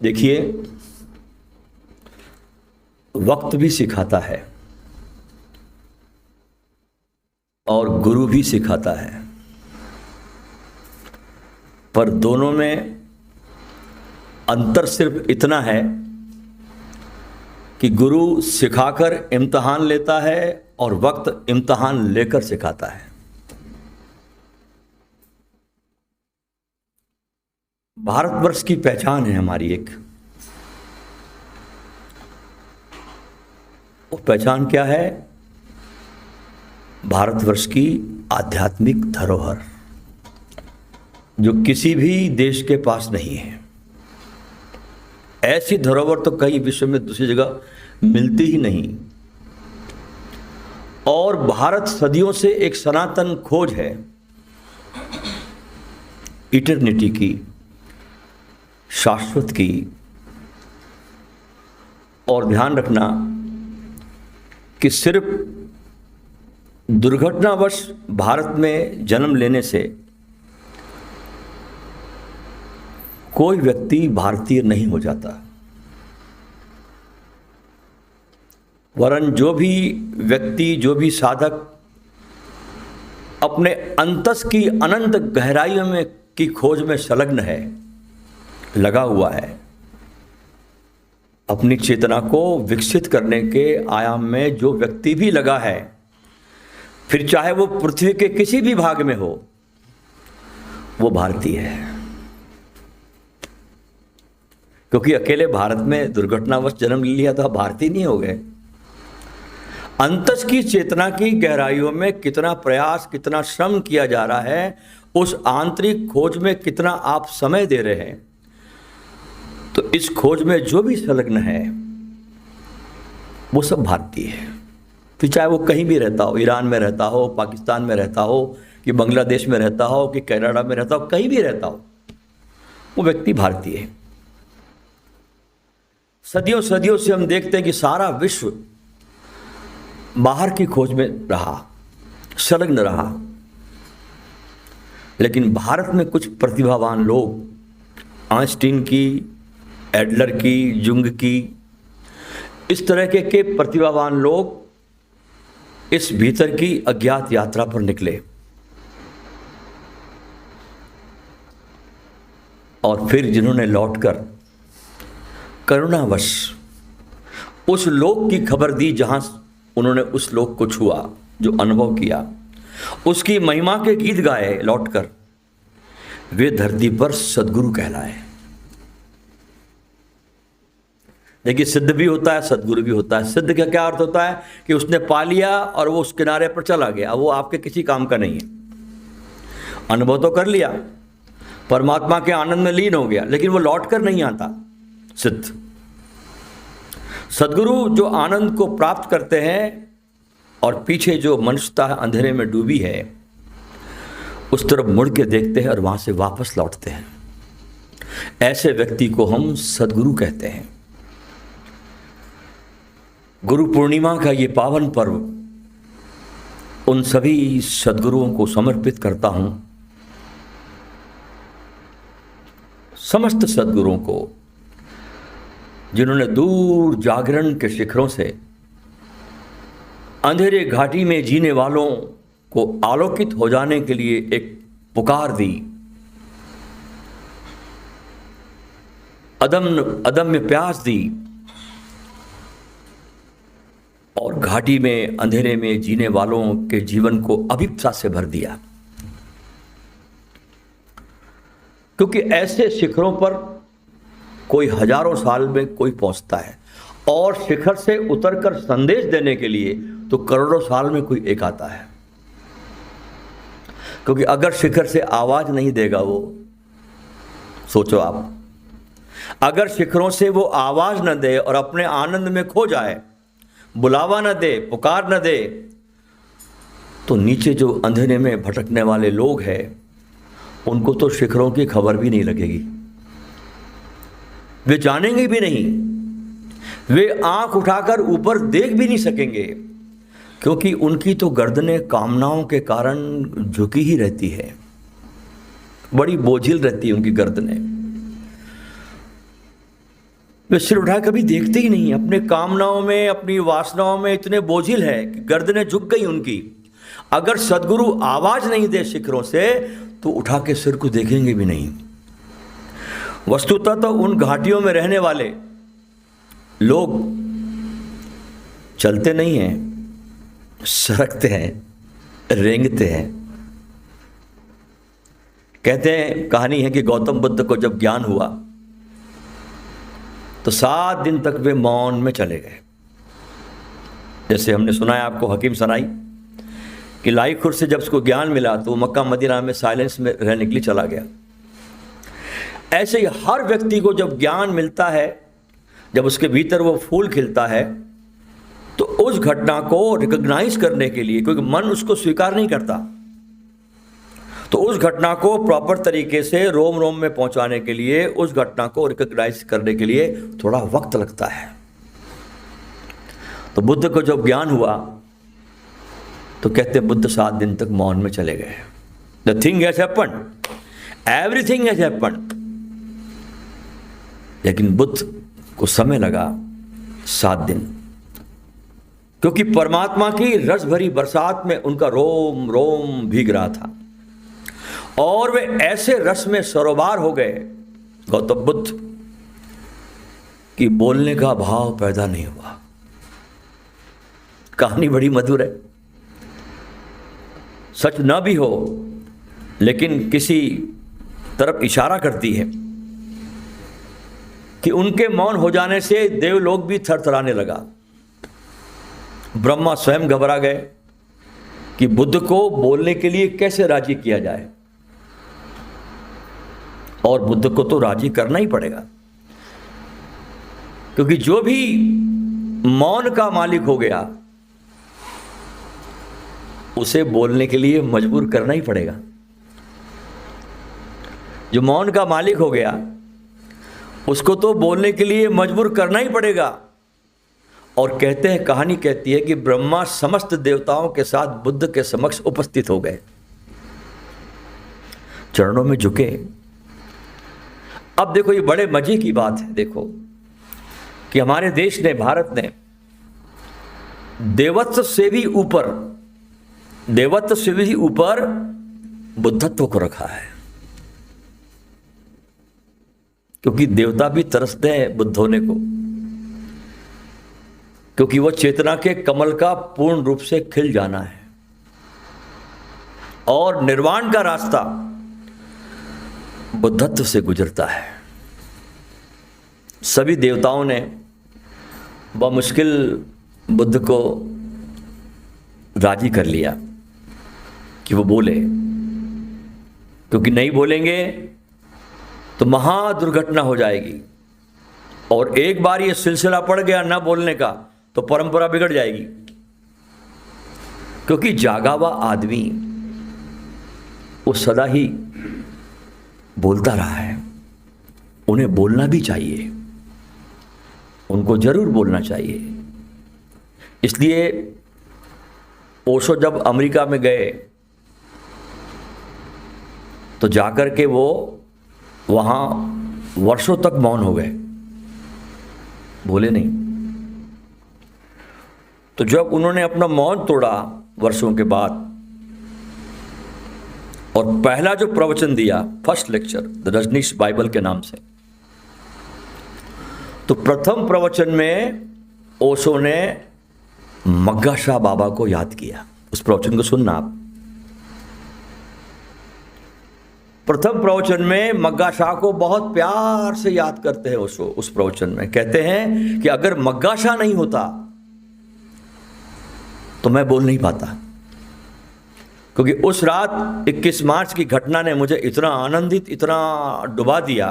देखिए, वक्त भी सिखाता है और गुरु भी सिखाता है, पर दोनों में अंतर सिर्फ इतना है कि गुरु सिखाकर इम्तिहान लेता है और वक्त इम्तिहान लेकर सिखाता है। भारतवर्ष की पहचान है हमारी एक, वो पहचान क्या है? भारतवर्ष की आध्यात्मिक धरोहर, जो किसी भी देश के पास नहीं है। ऐसी धरोहर तो कई विश्व में दूसरी जगह मिलती ही नहीं। और भारत सदियों से एक सनातन खोज है इटर्निटी की, शाश्वत की। और ध्यान रखना कि सिर्फ दुर्घटनावश भारत में जन्म लेने से कोई व्यक्ति भारतीय नहीं हो जाता, वरन जो भी व्यक्ति, जो भी साधक अपने अंतस की अनंत गहराइयों में की खोज में संलग्न है, लगा हुआ है, अपनी चेतना को विकसित करने के आयाम में जो व्यक्ति भी लगा है, फिर चाहे वो पृथ्वी के किसी भी भाग में हो, वो भारतीय है। क्योंकि अकेले भारत में दुर्घटनावश जन्म ले लिया तो आप भारतीय नहीं हो गए। अंतस की चेतना की गहराइयों में कितना प्रयास, कितना श्रम किया जा रहा है, उस आंतरिक खोज में कितना आप समय दे रहे हैं, तो इस खोज में जो भी संलग्न है वो सब भारतीय है। फिर चाहे वो कहीं भी रहता हो, ईरान में रहता हो, पाकिस्तान में रहता हो, कि बांग्लादेश में रहता हो, कि कनाडा में रहता हो, कहीं भी रहता हो, वो व्यक्ति भारतीय है। सदियों सदियों से हम देखते हैं कि सारा विश्व बाहर की खोज में रहा, संलग्न रहा, लेकिन भारत में कुछ प्रतिभावान लोग, आइंस्टीन की, एडलर की, जुंग की, इस तरह के प्रतिभावान लोग इस भीतर की अज्ञात यात्रा पर निकले और फिर जिन्होंने लौटकर करुणावश उस लोक की खबर दी जहां उन्होंने उस लोक को छुआ, जो अनुभव किया, उसकी महिमा के गीत गाए, लौटकर वे धरती पर सद्गुरु कहलाए। देखिए, सिद्ध भी होता है, सद्गुरु भी होता है। सिद्ध का क्या अर्थ होता है? कि उसने पा लिया और वो उस किनारे पर चला गया, वो आपके किसी काम का नहीं है। अनुभव तो कर लिया, परमात्मा के आनंद में लीन हो गया, लेकिन वो लौट कर नहीं आता। सिद्ध सद्गुरु जो आनंद को प्राप्त करते हैं और पीछे जो मनुष्यता अंधेरे में डूबी है उस तरफ मुड़ के देखते हैं और वहां से वापस लौटते हैं। ऐसे व्यक्ति को हम सद्गुरु कहते हैं। गुरु पूर्णिमा का ये पावन पर्व उन सभी सद्गुरुओं को समर्पित करता हूं, समस्त सद्गुरुओं को, जिन्होंने दूर जागरण के शिखरों से अंधेरे घाटी में जीने वालों को आलोकित हो जाने के लिए एक पुकार दी, अदम्य प्यास दी और घाटी में अंधेरे में जीने वालों के जीवन को अभिप्सा से भर दिया। क्योंकि ऐसे शिखरों पर कोई हजारों साल में कोई पहुंचता है और शिखर से उतरकर संदेश देने के लिए तो करोड़ों साल में कोई एक आता है। क्योंकि अगर शिखर से आवाज नहीं देगा वो, सोचो आप, अगर शिखरों से वो आवाज न दे और अपने आनंद में खो जाए, बुलावा न दे, पुकार न दे, तो नीचे जो अंधेरे में भटकने वाले लोग हैं उनको तो शिखरों की खबर भी नहीं लगेगी, वे जानेंगे भी नहीं, वे आंख उठाकर ऊपर देख भी नहीं सकेंगे, क्योंकि उनकी तो गर्दनें कामनाओं के कारण झुकी ही रहती है, बड़ी बोझिल रहती है उनकी गर्दनें। वे सिर उठा कभी देखते ही नहीं, अपने कामनाओं में, अपनी वासनाओं में इतने बोझिल है कि गर्दनें झुक गई उनकी। अगर सदगुरु आवाज नहीं दे शिखरों से तो उठा के सिर को देखेंगे भी नहीं। वस्तुतः तो उन घाटियों में रहने वाले लोग चलते नहीं हैं, सरकते हैं, रेंगते हैं। कहते हैं, कहानी है कि गौतम बुद्ध को जब ज्ञान हुआ तो 7 दिन तक वे मौन में चले गए। जैसे हमने सुना है आपको हकीम सनाई कि लाई खुर से जब उसको ज्ञान मिला तो मक्का मदीना में साइलेंस में रहने के लिए चला गया। ऐसे ही हर व्यक्ति को जब ज्ञान मिलता है, जब उसके भीतर वो फूल खिलता है, तो उस घटना को रिकॉग्नाइज करने के लिए, क्योंकि मन उसको स्वीकार नहीं करता, तो उस घटना को प्रॉपर तरीके से रोम रोम में पहुंचाने के लिए, उस घटना को रिकॉग्नाइज करने के लिए थोड़ा वक्त लगता है। तो बुद्ध को जब ज्ञान हुआ तो कहते बुद्ध 7 दिन तक मौन में चले गए। The thing has happened, everything has happened, लेकिन बुद्ध को समय लगा 7 दिन, क्योंकि परमात्मा की रस भरी बरसात में उनका रोम रोम भीग रहा था और वे ऐसे रस में सरोबार हो गए गौतम बुद्ध कि बोलने का भाव पैदा नहीं हुआ। कहानी बड़ी मधुर है, सच न भी हो लेकिन किसी तरफ इशारा करती है कि उनके मौन हो जाने से देवलोक भी थरथराने लगा। ब्रह्मा स्वयं घबरा गए कि बुद्ध को बोलने के लिए कैसे राजी किया जाए, और बुद्ध को तो राजी करना ही पड़ेगा, क्योंकि जो भी मौन का मालिक हो गया उसे बोलने के लिए मजबूर करना ही पड़ेगा। जो मौन का मालिक हो गया उसको तो बोलने के लिए मजबूर करना ही पड़ेगा। और कहते हैं, कहानी कहती है कि ब्रह्मा समस्त देवताओं के साथ बुद्ध के समक्ष उपस्थित हो गए, चरणों में झुके। अब देखो, ये बड़े मजे की बात है, देखो कि हमारे देश ने, भारत ने देवत्व से भी ऊपर बुद्धत्व को रखा है, क्योंकि देवता भी तरसते हैं बुद्ध होने को, क्योंकि वो चेतना के कमल का पूर्ण रूप से खिल जाना है और निर्वाण का रास्ता बुद्धत्व से गुजरता है। सभी देवताओं ने बमुश्किल बुद्ध को राजी कर लिया कि वो बोले, क्योंकि नहीं बोलेंगे तो महा दुर्घटना हो जाएगी, और एक बार ये सिलसिला पड़ गया ना बोलने का तो परंपरा बिगड़ जाएगी। क्योंकि जागा हुआ आदमी वो सदा ही बोलता रहा है, उन्हें बोलना भी चाहिए, उनको जरूर बोलना चाहिए। इसलिए ओशो जब अमेरिका में गए तो जाकर के वो वहाँ वर्षों तक मौन हो गए, बोले नहीं। तो जब उन्होंने अपना मौन तोड़ा वर्षों के बाद और पहला जो प्रवचन दिया, first lecture the Rajneesh Bible के नाम से, तो प्रथम प्रवचन में ओशो ने मग्गा शाह बाबा को याद किया। उस प्रवचन को सुनना आप। प्रथम प्रवचन में मग्गा शाह को बहुत प्यार से याद करते हैं ओशो। उस प्रवचन में कहते हैं कि अगर मग्गा शाह नहीं होता तो मैं बोल नहीं पाता, क्योंकि उस रात 21 मार्च की घटना ने मुझे इतना आनंदित, इतना डुबा दिया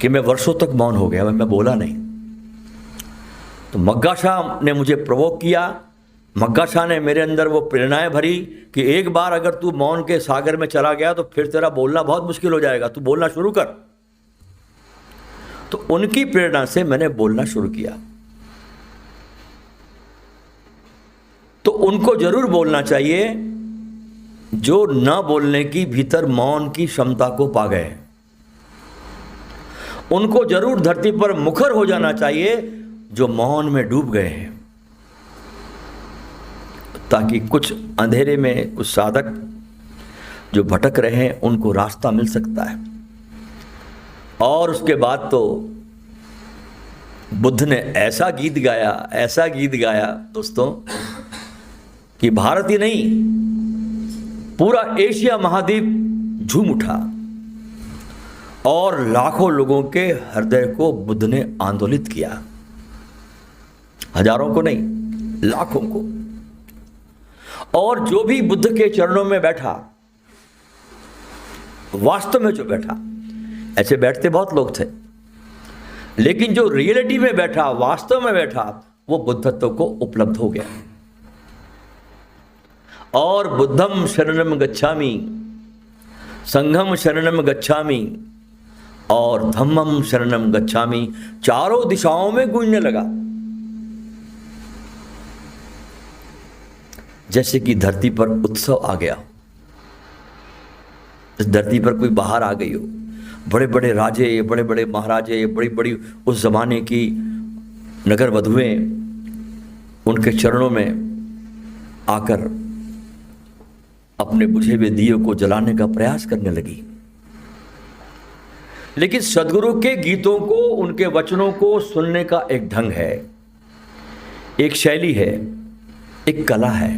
कि मैं वर्षों तक मौन हो गया, मैं बोला नहीं। तो मग्गा शाह ने मुझे प्रोवोक किया, मग्गा शाह ने मेरे अंदर वो प्रेरणाएं भरी कि एक बार अगर तू मौन के सागर में चला गया तो फिर तेरा बोलना बहुत मुश्किल हो जाएगा, तू बोलना शुरू कर। तो उनकी प्रेरणा से मैंने बोलना शुरू किया। तो उनको जरूर बोलना चाहिए जो न बोलने की भीतर मौन की क्षमता को पा गए। उनको जरूर धरती पर मुखर हो जाना चाहिए जो मौन में डूब गए हैं, ताकि कुछ अंधेरे में कुछ साधक जो भटक रहे हैं उनको रास्ता मिल सकता है। और उसके बाद तो बुद्ध ने ऐसा गीत गाया दोस्तों कि भारत ही नहीं पूरा एशिया महाद्वीप झूम उठा और लाखों लोगों के हृदय को बुद्ध ने आंदोलित किया। हजारों को नहीं, लाखों को। और जो भी बुद्ध के चरणों में बैठा, वास्तव में जो बैठा, ऐसे बैठते बहुत लोग थे, लेकिन जो रियलिटी में बैठा, वास्तव में बैठा, वो बुद्धत्व को उपलब्ध हो गया। और बुद्धम शरणम गच्छामि, संघम शरणम गच्छामि और धम्मम शरणम गच्छामि चारों दिशाओं में गूंजने लगा। जैसे कि धरती पर उत्सव आ गया, इस धरती पर कोई बाहर आ गई हो, बड़े बड़े राजे, बड़े बड़े महाराजे, बड़ी बड़ी उस जमाने की नगर वधुएं उनके चरणों में आकर अपने बुझे हुए दिए को जलाने का प्रयास करने लगी। लेकिन सदगुरु के गीतों को, उनके वचनों को सुनने का एक ढंग है, एक शैली है, एक कला है।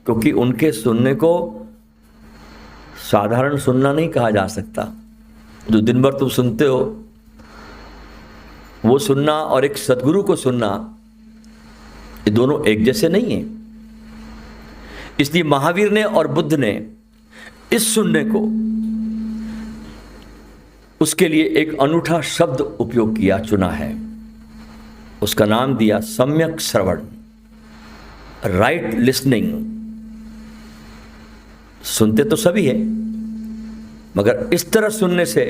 क्योंकि उनके सुनने को साधारण सुनना नहीं कहा जा सकता। जो दिन भर तुम सुनते हो वो सुनना और एक सदगुरु को सुनना, ये दोनों एक जैसे नहीं है। इसलिए महावीर ने और बुद्ध ने इस सुनने को, उसके लिए एक अनूठा शब्द उपयोग किया, चुना है। उसका नाम दिया सम्यक श्रवण, राइट लिसनिंग। सुनते तो सभी है, मगर इस तरह सुनने से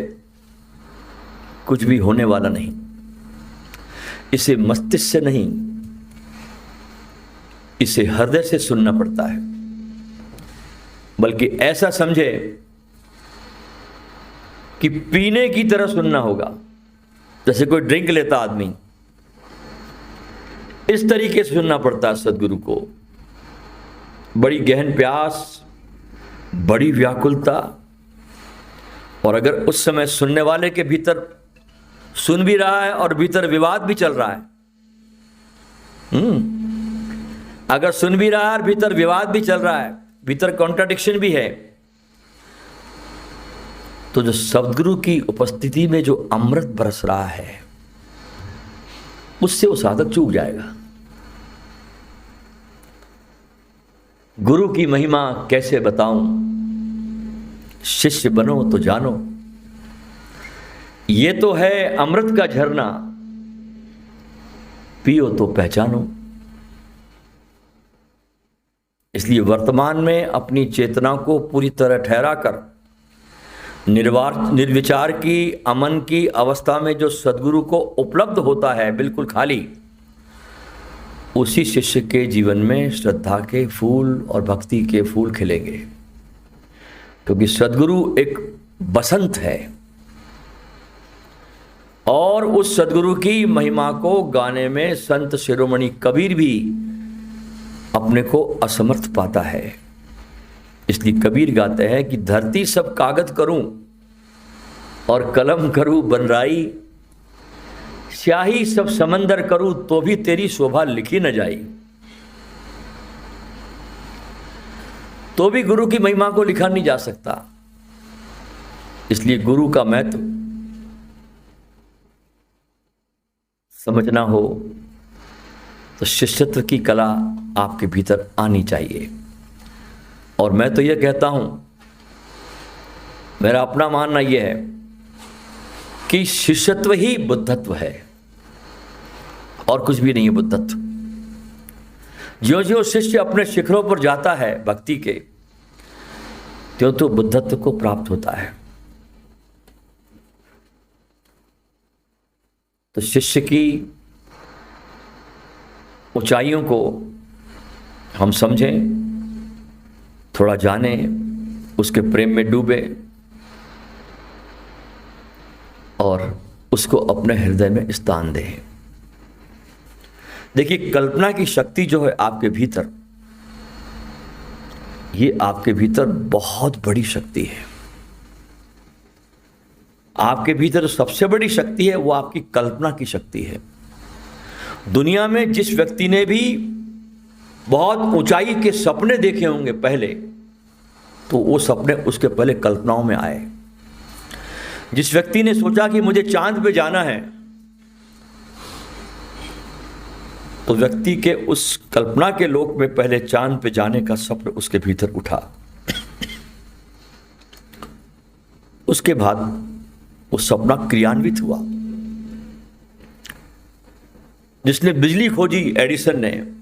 कुछ भी होने वाला नहीं। इसे मस्तिष्क से नहीं, इसे हृदय से सुनना पड़ता है। बल्कि ऐसा समझे कि पीने की तरह सुनना होगा। जैसे कोई ड्रिंक लेता आदमी, इस तरीके से सुनना पड़ता है सदगुरु को। बड़ी गहन प्यास, बड़ी व्याकुलता। और अगर उस समय सुनने वाले के भीतर सुन भी रहा है और भीतर विवाद भी चल रहा है, अगर सुन भी रहा है और भीतर विवाद भी चल रहा है, भीतर कॉन्ट्राडिक्शन भी है, तो जो सदगुरु की उपस्थिति में जो अमृत बरस रहा है, उससे वो साधक चूक जाएगा। गुरु की महिमा कैसे बताऊं, शिष्य बनो तो जानो, ये तो है अमृत का झरना, पियो तो पहचानो। इसलिए वर्तमान में अपनी चेतना को पूरी तरह ठहरा कर निर्विचार की, अमन की अवस्था में जो सदगुरु को उपलब्ध होता है बिल्कुल खाली, उसी शिष्य के जीवन में श्रद्धा के फूल और भक्ति के फूल खिलेंगे। क्योंकि सदगुरु एक बसंत है और उस सदगुरु की महिमा को गाने में संत शिरोमणि कबीर भी अपने को असमर्थ पाता है। इसलिए कबीर गाते हैं कि धरती सब कागज करूं और कलम करूं बनराई, स्याही सब समंदर करूं तो भी तेरी शोभा लिखी न जाई। तो भी गुरु की महिमा को लिखा नहीं जा सकता। इसलिए गुरु का महत्व समझना हो तो शिष्यत्व की कला आपके भीतर आनी चाहिए। और मैं तो यह कहता हूं, मेरा अपना मानना यह है कि शिष्यत्व ही बुद्धत्व है और कुछ भी नहीं है बुद्धत्व। ज्यों ज्यों शिष्य अपने शिखरों पर जाता है भक्ति के, त्यों तो बुद्धत्व को प्राप्त होता है। तो शिष्य की ऊंचाइयों को हम समझें, थोड़ा जानें, उसके प्रेम में डूबे और उसको अपने हृदय में स्थान दें। देखिए, कल्पना की शक्ति जो है आपके भीतर, ये आपके भीतर बहुत बड़ी शक्ति है। आपके भीतर सबसे बड़ी शक्ति है वो आपकी कल्पना की शक्ति है। दुनिया में जिस व्यक्ति ने भी बहुत ऊंचाई के सपने देखे होंगे पहले, तो वो सपने उसके पहले कल्पनाओं में आए। जिस व्यक्ति ने सोचा कि मुझे चांद पे जाना है, तो व्यक्ति के उस कल्पना के लोक में पहले चांद पे जाने का सपना उसके भीतर उठा। उसके बाद वो सपना क्रियान्वित हुआ। जिसने बिजली खोजी, एडिसन ने,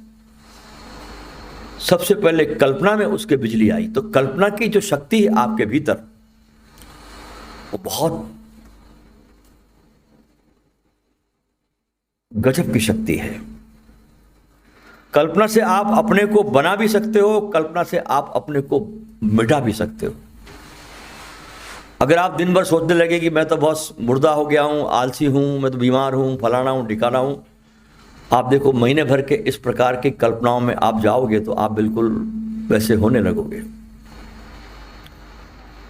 सबसे पहले कल्पना में उसके बिजली आई। तो कल्पना की जो शक्ति है आपके भीतर, वो बहुत गजब की शक्ति है। कल्पना से आप अपने को बना भी सकते हो, कल्पना से आप अपने को मिटा भी सकते हो। अगर आप दिन भर सोचने लगे कि मैं तो बहुत मुर्दा हो गया हूं, आलसी हूं, मैं तो बीमार हूं, फलाना हूं, ठिकाना हूं, आप देखो महीने भर के इस प्रकार की कल्पनाओं में आप जाओगे तो आप बिल्कुल वैसे होने लगोगे।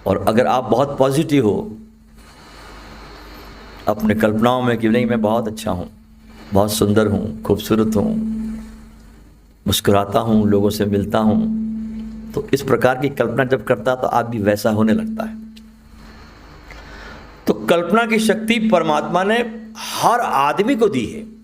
और अगर आप बहुत पॉजिटिव हो अपने कल्पनाओं में कि नहीं मैं बहुत अच्छा हूं, बहुत सुंदर हूं, खूबसूरत हूं, मुस्कुराता हूं, लोगों से मिलता हूं, तो इस प्रकार की कल्पना जब करता तो आप भी वैसा होने लगता है। तो कल्पना की शक्ति परमात्मा ने हर आदमी को दी है।